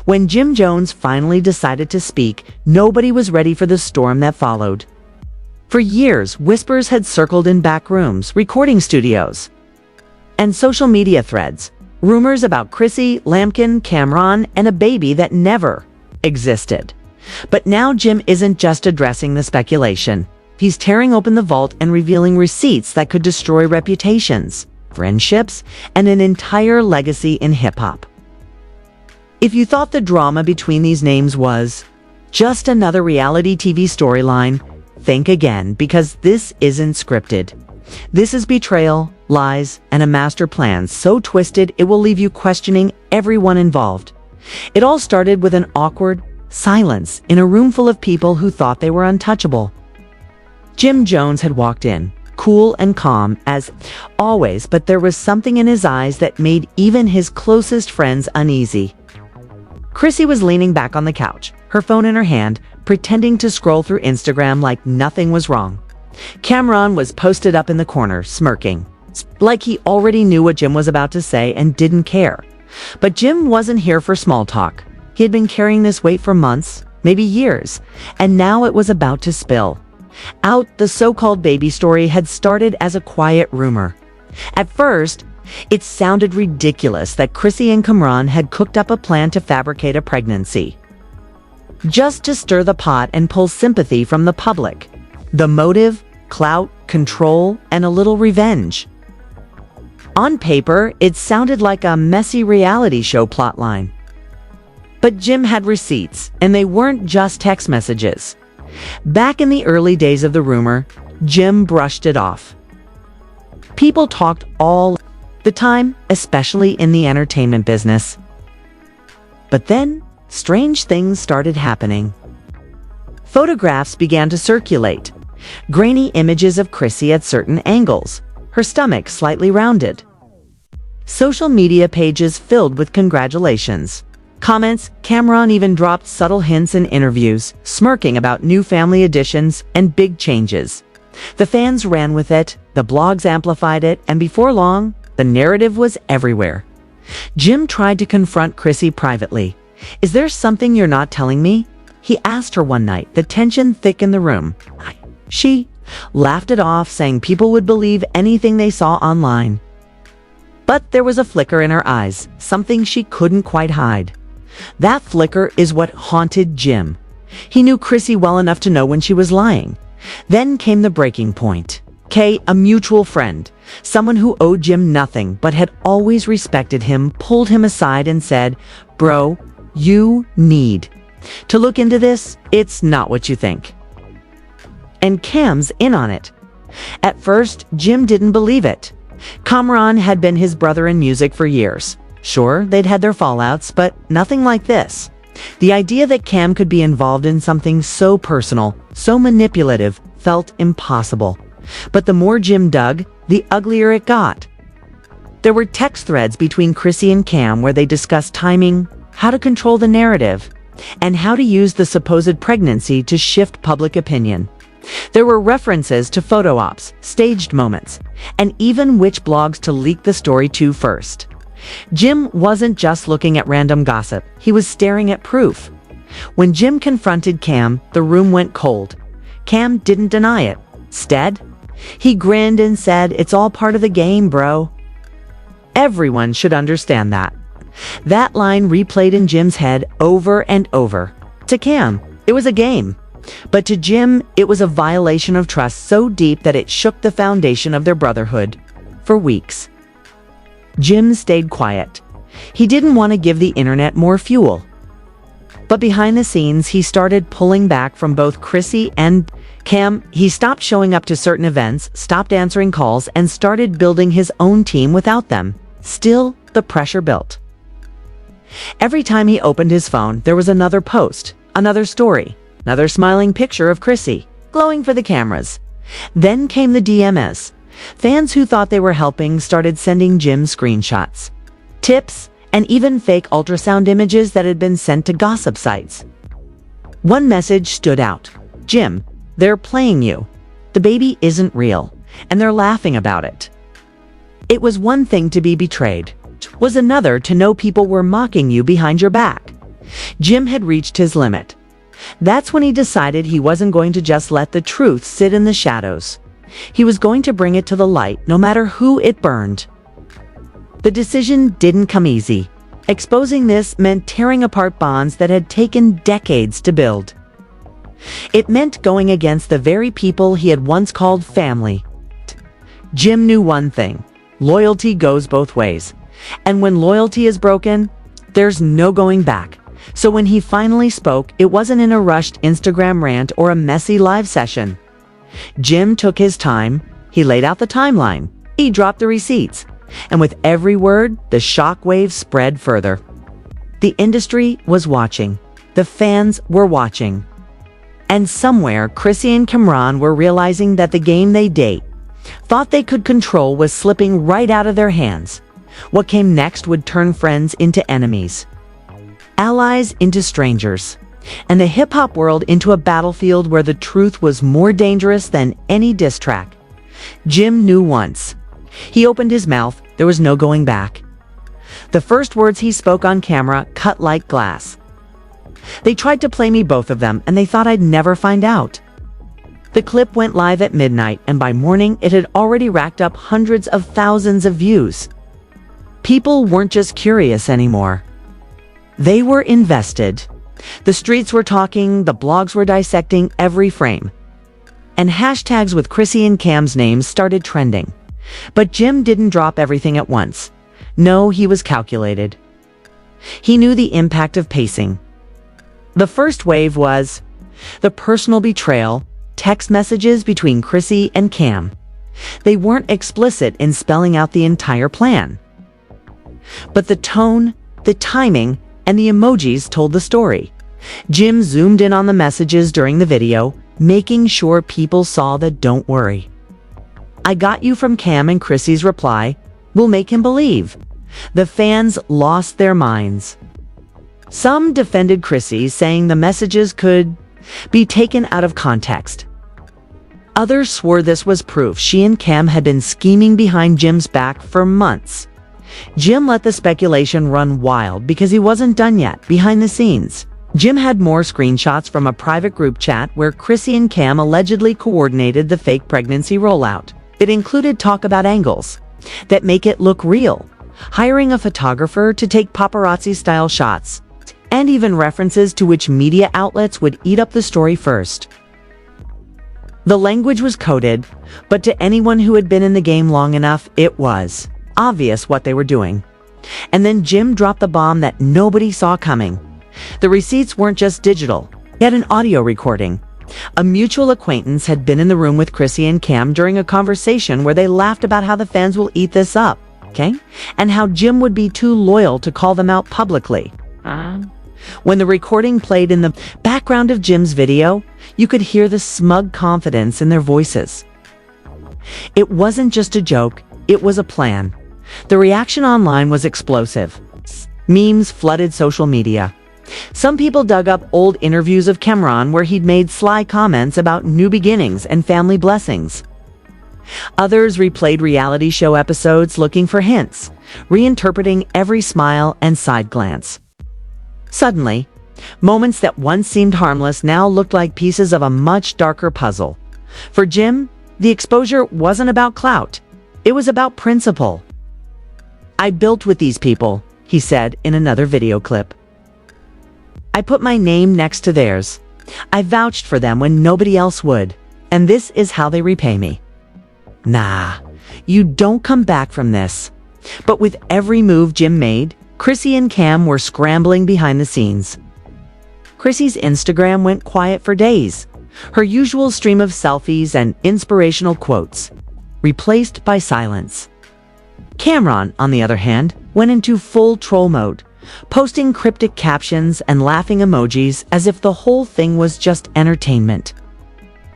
When Jim Jones finally decided to speak, nobody was ready for the storm that followed. For years, whispers had circled in back rooms, recording studios, and social media threads. Rumors about Chrissy, Lampkin, Cameron, and a baby that never existed. But now Jim isn't just addressing the speculation. He's tearing open the vault and revealing receipts that could destroy reputations, friendships, and an entire legacy in hip-hop. If you thought the drama between these names was just another reality TV storyline, think again, because this isn't scripted. This is betrayal, lies, and a master plan so twisted it will leave you questioning everyone involved. It all started with an awkward silence in a room full of people who thought they were untouchable. Jim Jones had walked in, cool and calm as always, but there was something in his eyes that made even his closest friends uneasy. Chrissy was leaning back on the couch, her phone in her hand, pretending to scroll through Instagram like nothing was wrong. Cameron was posted up in the corner, smirking, like he already knew what Jim was about to say and didn't care. But Jim wasn't here for small talk. He had been carrying this weight for months, maybe years, and now it was about to spill out. The so-called baby story had started as a quiet rumor. At first, it sounded ridiculous that Chrissy and Cameron had cooked up a plan to fabricate a pregnancy, just to stir the pot and pull sympathy from the public. The motive, clout, control, and a little revenge. On paper, it sounded like a messy reality show plotline. But Jim had receipts, and they weren't just text messages. Back in the early days of the rumor, Jim brushed it off. People talked all the time, especially in the entertainment business. But then, strange things started happening. Photographs began to circulate. Grainy images of Chrissy at certain angles, her stomach slightly rounded. Social media pages filled with congratulations. Comments, Cameron even dropped subtle hints in interviews, smirking about new family additions and big changes. The fans ran with it, the blogs amplified it, and before long, the narrative was everywhere. Jim tried to confront Chrissy privately. "Is there something you're not telling me?" he asked her one night, the tension thick in the room. She laughed it off, saying people would believe anything they saw online. But there was a flicker in her eyes, something she couldn't quite hide. That flicker is what haunted Jim. He knew Chrissy well enough to know when she was lying. Then came the breaking point. Kay, a mutual friend, someone who owed Jim nothing but had always respected him, pulled him aside and said, "Bro, you need to look into this. It's not what you think." And Cam's in on it. At first, Jim didn't believe it. Cameron had been his brother in music for years. Sure, they'd had their fallouts, but nothing like this. The idea that Cam could be involved in something so personal, so manipulative, felt impossible. But the more Jim dug, the uglier it got. There were text threads between Chrissy and Cam where they discussed timing, how to control the narrative, and how to use the supposed pregnancy to shift public opinion. There were references to photo ops, staged moments, and even which blogs to leak the story to first. Jim wasn't just looking at random gossip, he was staring at proof. When Jim confronted Cam, the room went cold. Cam didn't deny it. Instead, he grinned and said, "It's all part of the game, bro." Everyone should understand that. That line replayed in Jim's head over and over. To Cam, it was a game. But to Jim, it was a violation of trust so deep that it shook the foundation of their brotherhood. For weeks, Jim stayed quiet. He didn't want to give the internet more fuel. But behind the scenes, he started pulling back from both Chrissy and Cam. He stopped showing up to certain events, stopped answering calls, and started building his own team without them. Still, the pressure built. Every time he opened his phone, there was another post, another story, another smiling picture of Chrissy, glowing for the cameras. Then came the DMs. Fans who thought they were helping started sending Jim screenshots, tips, and even fake ultrasound images that had been sent to gossip sites. One message stood out. "Jim, they're playing you. The baby isn't real, and they're laughing about it." It was one thing to be betrayed. It was another to know people were mocking you behind your back. Jim had reached his limit. That's when he decided he wasn't going to just let the truth sit in the shadows. He was going to bring it to the light, no matter who it burned. The decision didn't come easy. Exposing this meant tearing apart bonds that had taken decades to build. It meant going against the very people he had once called family. Jim knew one thing: loyalty goes both ways. And when loyalty is broken, there's no going back. So when he finally spoke, it wasn't in a rushed Instagram rant or a messy live session. Jim took his time, he laid out the timeline, he dropped the receipts, and with every word, the shockwave spread further. The industry was watching. The fans were watching. And somewhere, Chrissy and Kamran were realizing that the game they thought they could control was slipping right out of their hands. What came next would turn friends into enemies, allies into strangers, and the hip-hop world into a battlefield where the truth was more dangerous than any diss track. Jim knew once. He opened his mouth, there was no going back. The first words he spoke on camera cut like glass. They tried to play me, both of them, and they thought I'd never find out. The clip went live at midnight, and by morning it had already racked up hundreds of thousands of views. People weren't just curious anymore. They were invested. The streets were talking, the blogs were dissecting every frame. And hashtags with Chrissy and Cam's names started trending. But Jim didn't drop everything at once. No, he was calculated. He knew the impact of pacing. The first wave was the personal betrayal, text messages between Chrissy and Cam. They weren't explicit in spelling out the entire plan. But the tone, the timing, and the emojis told the story. Jim zoomed in on the messages during the video, making sure people saw the "don't worry. I got you" from Cam, and Chrissy's reply, "We'll make him believe." The fans lost their minds. Some defended Chrissy, saying the messages could be taken out of context. Others swore this was proof she and Cam had been scheming behind Jim's back for months. Jim let the speculation run wild because he wasn't done yet. Behind the scenes, Jim had more screenshots from a private group chat where Chrissy and Cam allegedly coordinated the fake pregnancy rollout. It included talk about angles that make it look real, hiring a photographer to take paparazzi-style shots, and even references to which media outlets would eat up the story first. The language was coded, but to anyone who had been in the game long enough, it was obvious what they were doing. And then Jim dropped the bomb that nobody saw coming. The receipts weren't just digital, he had an audio recording. A mutual acquaintance had been in the room with Chrissy and Cam during a conversation where they laughed about how the fans will eat this up, okay? And how Jim would be too loyal to call them out publicly. When the recording played in the background of Jim's video, you could hear the smug confidence in their voices. It wasn't just a joke, it was a plan. The reaction online was explosive. Memes flooded social media. Some people dug up old interviews of Kamran where he'd made sly comments about new beginnings and family blessings. Others replayed reality show episodes looking for hints, reinterpreting every smile and side glance. Suddenly, moments that once seemed harmless now looked like pieces of a much darker puzzle. For Jim, the exposure wasn't about clout. It was about principle. "I built with these people," he said in another video clip. "I put my name next to theirs. I vouched for them when nobody else would. And this is how they repay me." Nah, you don't come back from this. But with every move Jim made, Chrissy and Cam were scrambling behind the scenes. Chrissy's Instagram went quiet for days, her usual stream of selfies and inspirational quotes replaced by silence. Kamran, on the other hand, went into full troll mode, posting cryptic captions and laughing emojis as if the whole thing was just entertainment.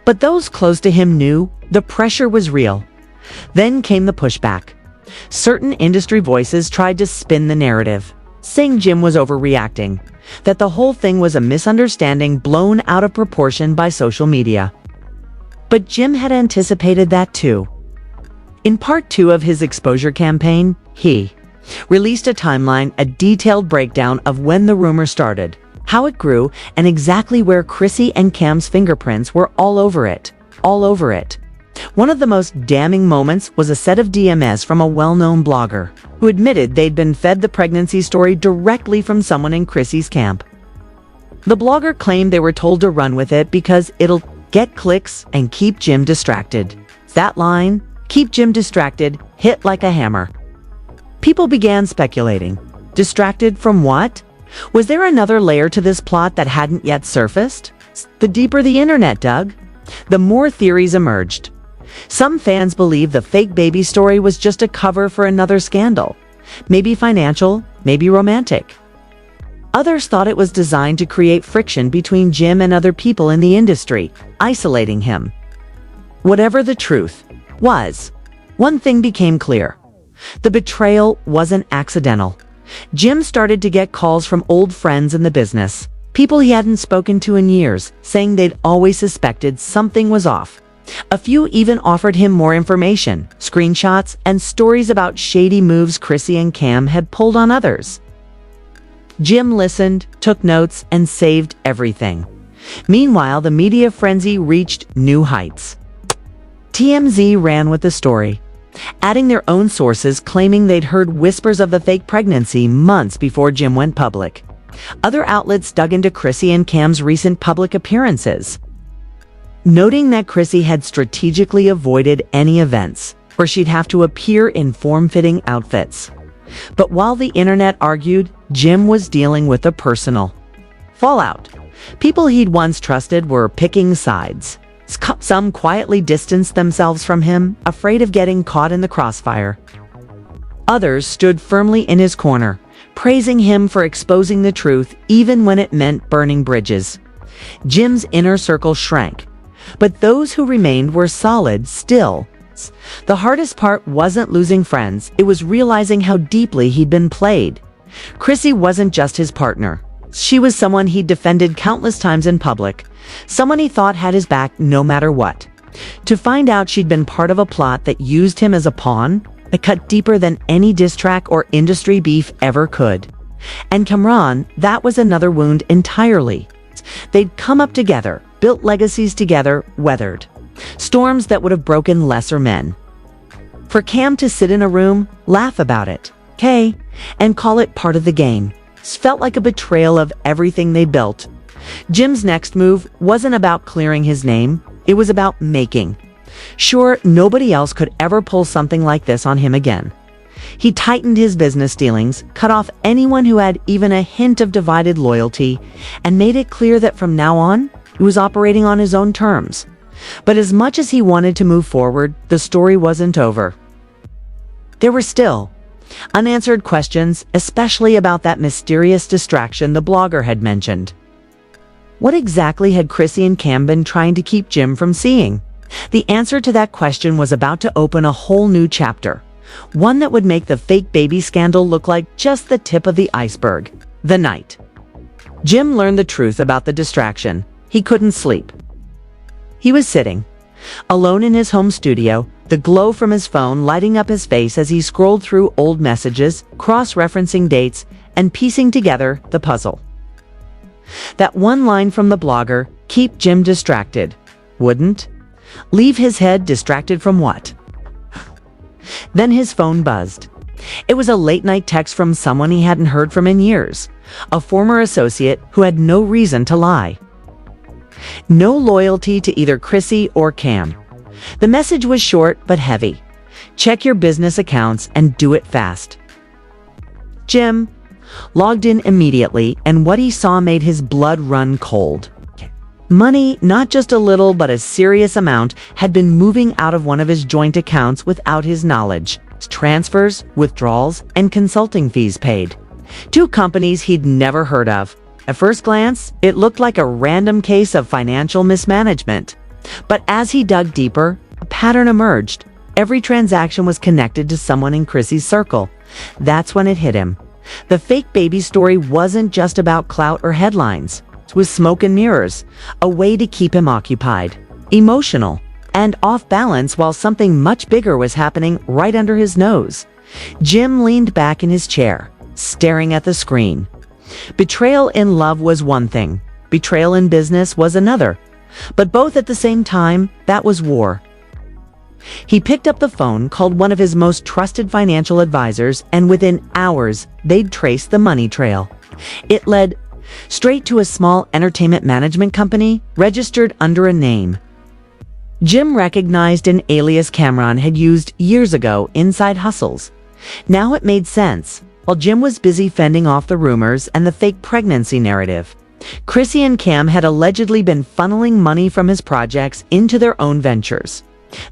But those close to him knew the pressure was real. Then came the pushback. Certain industry voices tried to spin the narrative, saying Jim was overreacting, that the whole thing was a misunderstanding blown out of proportion by social media. But Jim had anticipated that too. In part 2 of his exposure campaign, he released a timeline, a detailed breakdown of when the rumor started, how it grew, and exactly where Chrissy and Cam's fingerprints were all over it. All over it. One of the most damning moments was a set of DMs from a well-known blogger who admitted they'd been fed the pregnancy story directly from someone in Chrissy's camp. The blogger claimed they were told to run with it because it'll get clicks and keep Jim distracted. That line, "keep Jim distracted," hit like a hammer. People began speculating. Distracted from what? Was there another layer to this plot that hadn't yet surfaced? The deeper the internet dug, the more theories emerged. Some fans believe the fake baby story was just a cover for another scandal. Maybe financial, maybe romantic. Others thought it was designed to create friction between Jim and other people in the industry, isolating him. Whatever the truth was, one thing became clear. The betrayal wasn't accidental. Jim started to get calls from old friends in the business, people he hadn't spoken to in years, saying they'd always suspected something was off. A few even offered him more information, screenshots, and stories about shady moves Chrissy and Cam had pulled on others. Jim listened, took notes, and saved everything. Meanwhile, the media frenzy reached new heights. TMZ ran with the story, adding their own sources claiming they'd heard whispers of the fake pregnancy months before Jim went public. Other outlets dug into Chrissy and Cam's recent public appearances, noting that Chrissy had strategically avoided any events where she'd have to appear in form-fitting outfits. But while the internet argued, Jim was dealing with a personal fallout. People he'd once trusted were picking sides. Some quietly distanced themselves from him, afraid of getting caught in the crossfire. Others stood firmly in his corner, praising him for exposing the truth even when it meant burning bridges. Jim's inner circle shrank, but those who remained were solid still. The hardest part wasn't losing friends, it was realizing how deeply he'd been played. Chrissy wasn't just his partner. She was someone he'd defended countless times in public, someone he thought had his back no matter what. To find out she'd been part of a plot that used him as a pawn, it cut deeper than any diss track or industry beef ever could. And Kamran, that was another wound entirely. They'd come up together, built legacies together, weathered storms that would have broken lesser men. For Cam to sit in a room, laugh about it, and call it part of the game, felt like a betrayal of everything they built. Jim's next move wasn't about clearing his name, it was about making sure nobody else could ever pull something like this on him again. He tightened his business dealings, cut off anyone who had even a hint of divided loyalty, and made it clear that from now on, he was operating on his own terms. But as much as he wanted to move forward, the story wasn't over. There were still unanswered questions, especially about that mysterious distraction the blogger had mentioned. What exactly had Chrissy and Cam been trying to keep Jim from seeing? The answer to that question was about to open a whole new chapter, one that would make the fake baby scandal look like just the tip of the iceberg. The night Jim learned the truth about the distraction, he couldn't sleep. He was sitting alone in his home studio, the glow from his phone lighting up his face as he scrolled through old messages, cross-referencing dates, and piecing together the puzzle. That one line from the blogger, "keep Jim distracted," wouldn't leave his head distracted from what? Then his phone buzzed. It was a late-night text from someone he hadn't heard from in years, a former associate who had no reason to lie. No loyalty to either Chrissy or Cam. The message was short but heavy. Check your business accounts and do it fast. Jim logged in immediately, and what he saw made his blood run cold. Money, not just a little but a serious amount, had been moving out of one of his joint accounts without his knowledge. Transfers, withdrawals, and consulting fees paid. Two companies he'd never heard of. At first glance, it looked like a random case of financial mismanagement. But as he dug deeper, a pattern emerged. Every transaction was connected to someone in Chrissy's circle. That's when it hit him. The fake baby story wasn't just about clout or headlines. It was smoke and mirrors, a way to keep him occupied, emotional, and off balance while something much bigger was happening right under his nose. Jim leaned back in his chair, staring at the screen. Betrayal in love was one thing. Betrayal in business was another. But both at the same time, that was war. He picked up the phone, called one of his most trusted financial advisors, and within hours, they'd traced the money trail. It led straight to a small entertainment management company registered under a name Jim recognized an alias Cameron had used years ago inside hustles. Now it made sense. While Jim was busy fending off the rumors and the fake pregnancy narrative, Chrissy and Cam had allegedly been funneling money from his projects into their own ventures.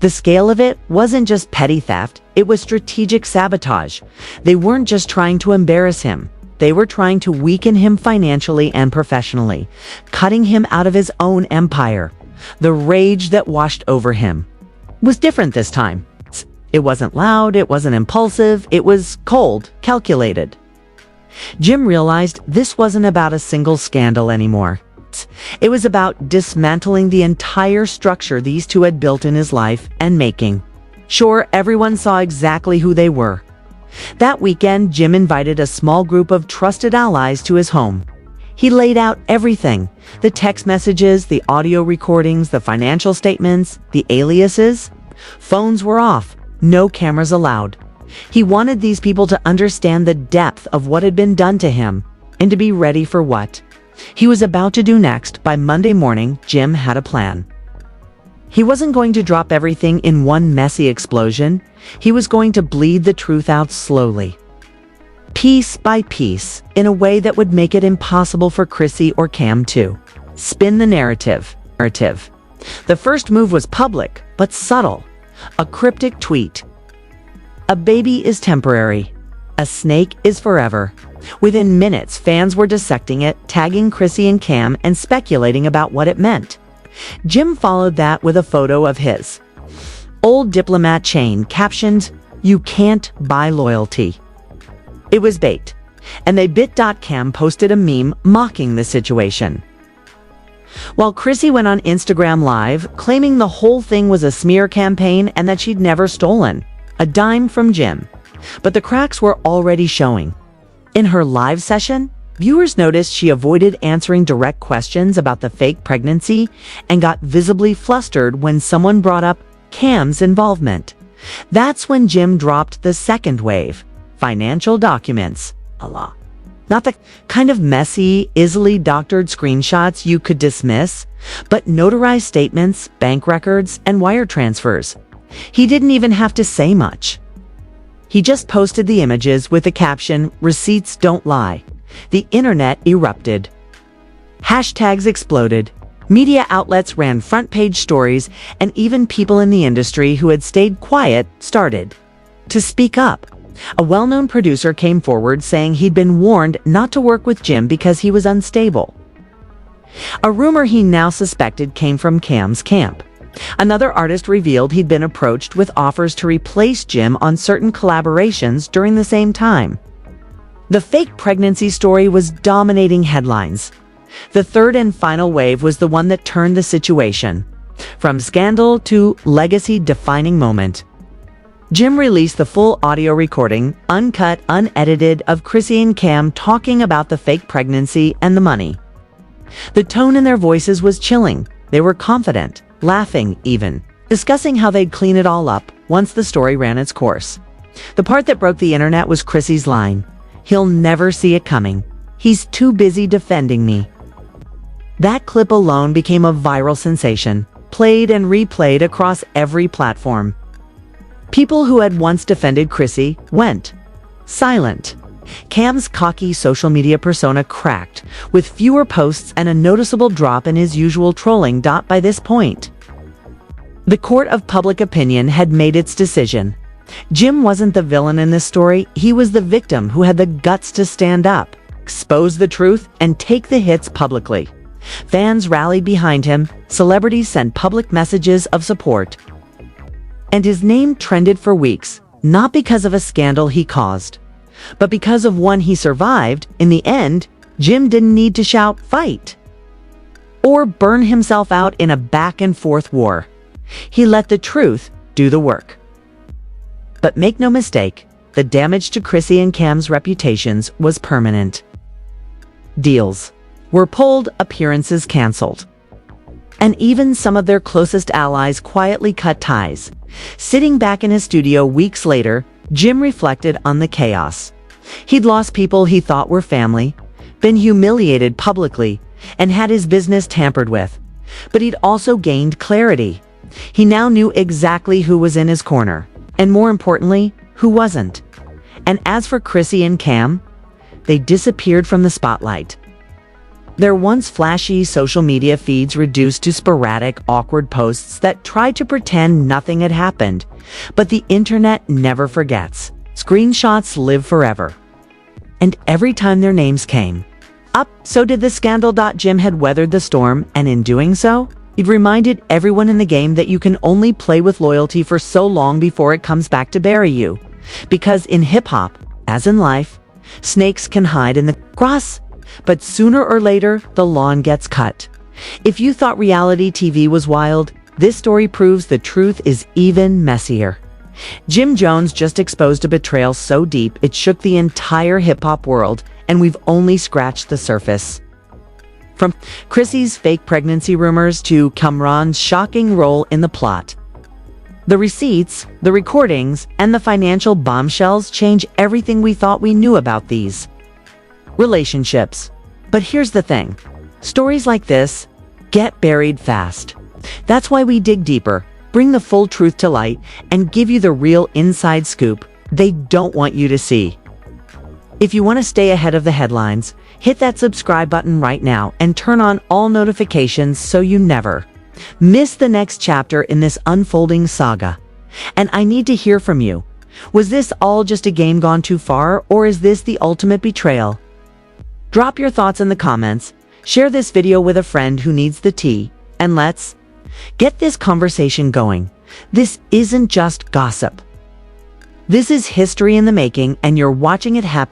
The scale of it wasn't just petty theft, it was strategic sabotage. They weren't just trying to embarrass him. They were trying to weaken him financially and professionally, cutting him out of his own empire. The rage that washed over him was different this time. It wasn't loud, it wasn't impulsive, it was cold, calculated. Jim realized this wasn't about a single scandal anymore. It was about dismantling the entire structure these two had built in his life and making sure everyone saw exactly who they were. That weekend, Jim invited a small group of trusted allies to his home. He laid out everything: the text messages, the audio recordings, the financial statements, the aliases. Phones were off, no cameras allowed. He wanted these people to understand the depth of what had been done to him and to be ready for what he was about to do next. By Monday morning, Jim had a plan. He wasn't going to drop everything in one messy explosion. He was going to bleed the truth out slowly, piece by piece, in a way that would make it impossible for Chrissy or Cam to spin the narrative. The first move was public, but subtle. A cryptic tweet. "A baby is temporary. A snake is forever." Within minutes, fans were dissecting it, tagging Chrissy and Cam, and speculating about what it meant. Jim followed that with a photo of his old diplomat chain captioned, "You can't buy loyalty." It was bait, and they bit.cam posted a meme mocking the situation. While Chrissy went on Instagram Live, claiming the whole thing was a smear campaign and that she'd never stolen a dime from Jim. But the cracks were already showing. In her live session, viewers noticed she avoided answering direct questions about the fake pregnancy and got visibly flustered when someone brought up Cam's involvement. That's when Jim dropped the second wave: financial documents. Not the kind of messy, easily doctored screenshots you could dismiss, but notarized statements, bank records, and wire transfers. He didn't even have to say much. He just posted the images with the caption, "Receipts don't lie." The internet erupted. Hashtags exploded. Media outlets ran front-page stories, and even people in the industry who had stayed quiet started to speak up. A well-known producer came forward saying he'd been warned not to work with Jim because he was unstable. A rumor he now suspected came from Cam's camp. Another artist revealed he'd been approached with offers to replace Jim on certain collaborations during the same time. The fake pregnancy story was dominating headlines. The third and final wave was the one that turned the situation from scandal to legacy-defining moment. Jim released the full audio recording, uncut, unedited, of Chrissy and Cam talking about the fake pregnancy and the money. The tone in their voices was chilling. They were confident, laughing even, discussing how they'd clean it all up once the story ran its course. The part that broke the internet was Chrissy's line, "He'll never see it coming. He's too busy defending me." That clip alone became a viral sensation, played and replayed across every platform. People who had once defended Chrissy went silent. Cam's cocky social media persona cracked, with fewer posts and a noticeable drop in his usual trolling. By this point, the court of public opinion had made its decision. Jim wasn't the villain in this story, he was the victim who had the guts to stand up, expose the truth, and take the hits publicly. Fans rallied behind him, celebrities sent public messages of support. And his name trended for weeks, not because of a scandal he caused, but because of one he survived. In the end, Jim didn't need to shout "fight" or burn himself out in a back-and-forth war. He let the truth do the work. But make no mistake, the damage to Chrissy and Cam's reputations was permanent. Deals were pulled, appearances canceled, and even some of their closest allies quietly cut ties. Sitting back in his studio weeks later, Jim reflected on the chaos. He'd lost people he thought were family, been humiliated publicly, and had his business tampered with. But he'd also gained clarity. He now knew exactly who was in his corner, and more importantly, who wasn't. And as for Chrissy and Cam, they disappeared from the spotlight. Their once flashy social media feeds reduced to sporadic, awkward posts that tried to pretend nothing had happened. But the internet never forgets. Screenshots live forever. And every time their names came up, so did the scandal. Jim had weathered the storm, and in doing so, he'd reminded everyone in the game that you can only play with loyalty for so long before it comes back to bury you. Because in hip-hop, as in life, snakes can hide in the grass, but sooner or later, the lawn gets cut. If you thought reality TV was wild, this story proves the truth is even messier. Jim Jones just exposed a betrayal so deep it shook the entire hip-hop world, and we've only scratched the surface. From Chrissy's fake pregnancy rumors to Kamran's shocking role in the plot, the receipts, the recordings, and the financial bombshells change everything we thought we knew about these relationships. But here's the thing. Stories like this get buried fast. That's why we dig deeper, bring the full truth to light, and give you the real inside scoop they don't want you to see. If you want to stay ahead of the headlines, hit that subscribe button right now and turn on all notifications so you never miss the next chapter in this unfolding saga. And I need to hear from you. Was this all just a game gone too far, or is this the ultimate betrayal? Drop your thoughts in the comments, share this video with a friend who needs the tea, and let's get this conversation going. This isn't just gossip. This is history in the making, and you're watching it happen.